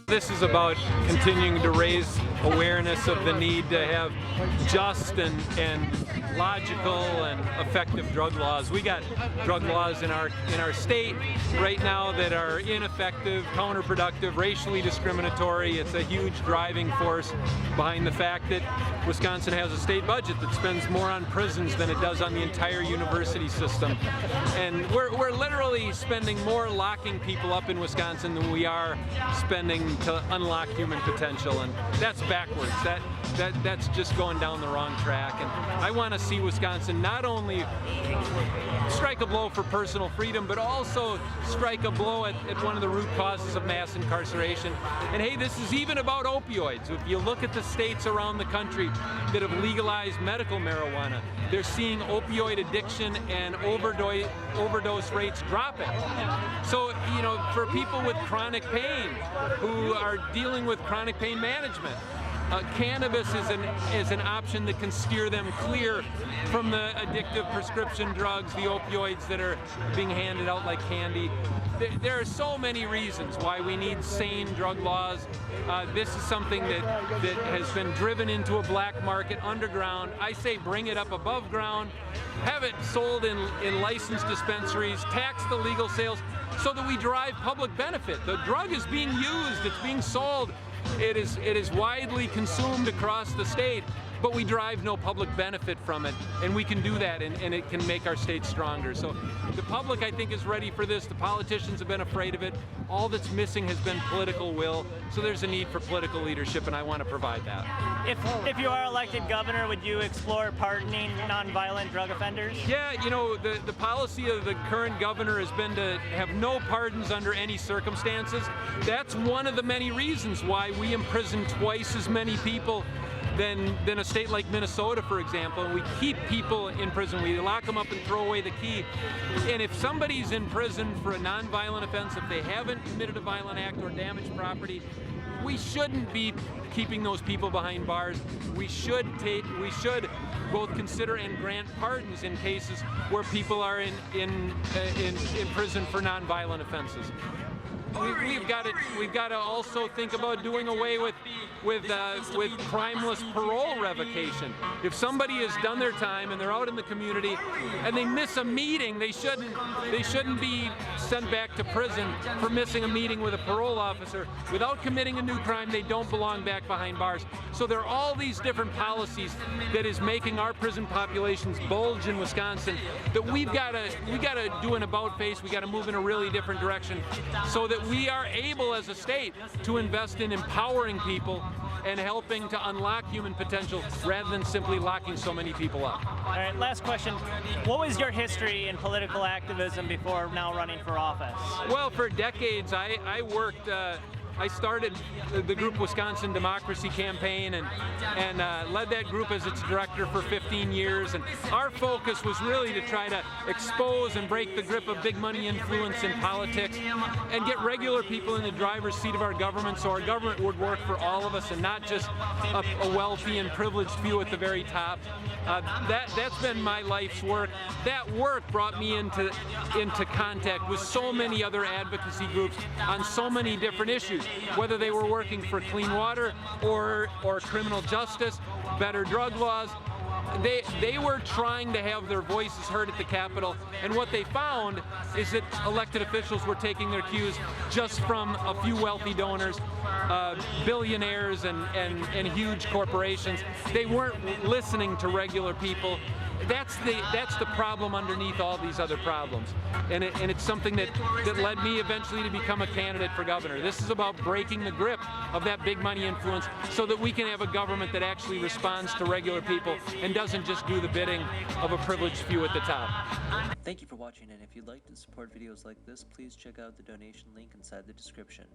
This is about continuing to raise awareness of the need to have just and logical and effective drug laws. We got drug laws in our state right now that are ineffective, counterproductive, racially discriminatory. It's a huge driving force behind the fact that Wisconsin has a state budget that spends more on prisons than it does on the entire university system. And we're literally spending more locking people up in Wisconsin than we are spending to unlock human potential, and that's backwards. That's just going down the wrong track. And I want to see Wisconsin not only strike a blow for personal freedom, but also strike a blow at one of the root causes of mass incarceration. And hey, this is even about opioids. If you look at the states around the country that have legalized medical marijuana, they're seeing opioid addiction and overdose rates dropping. So, you know, for people with chronic pain who are dealing with chronic pain management, cannabis is an option that can steer them clear from the addictive prescription drugs, the opioids that are being handed out like candy. There are so many reasons why we need sane drug laws. This is something that has been driven into a black market underground. I say bring it up above ground, have it sold in licensed dispensaries, tax the legal sales so that we derive public benefit. The drug is being used, it's being sold. It is widely consumed across the state, but we derive no public benefit from it, and we can do that, and it can make our state stronger. So the public, I think, is ready for this. The politicians have been afraid of it. All that's missing has been political will, so there's a need for political leadership, and I want to provide that. If you are elected governor, would you explore pardoning nonviolent drug offenders? Yeah, you know, the policy of the current governor has been to have no pardons under any circumstances. That's one of the many reasons why we imprison twice as many people than a state like Minnesota, for example. And we keep people in prison. We lock them up and throw away the key. And if somebody's in prison for a nonviolent offense, if they haven't committed a violent act or damaged property, we shouldn't be keeping those people behind bars. We should both consider and grant pardons in cases where people are in prison for nonviolent offenses. We've got to also think about doing away with crimeless parole revocation. If somebody has done their time and they're out in the community and they miss a meeting, they shouldn't be sent back to prison for missing a meeting with a parole officer. Without committing a new crime, they don't belong back behind bars. So there are all these different policies that is making our prison populations bulge in Wisconsin that we got to do an about face. We got to move in a really different direction so that we are able as a state to invest in empowering people and helping to unlock human potential rather than simply locking so many people up. All right, last question. What was your history in political activism before now running for office? Well, for decades I worked I started the group Wisconsin Democracy Campaign and led that group as its director for 15 years. And our focus was really to try to expose and break the grip of big money influence in politics and get regular people in the driver's seat of our government so our government would work for all of us and not just a wealthy and privileged few at the very top. That's been my life's work. That work brought me into contact with so many other advocacy groups on so many different issues, whether they were working for clean water or criminal justice, better drug laws. They were trying to have their voices heard at the Capitol, and what they found is that elected officials were taking their cues just from a few wealthy donors, billionaires and huge corporations. They weren't listening to regular people. That's the problem underneath all these other problems, and it's something that led me eventually to become a candidate for governor. This is about breaking the grip of that big money influence so that we can have a government that actually responds to regular people and doesn't just do the bidding of a privileged few at the top. Thank you for watching, and if you'd like to support videos like this, please check out the donation link inside the description.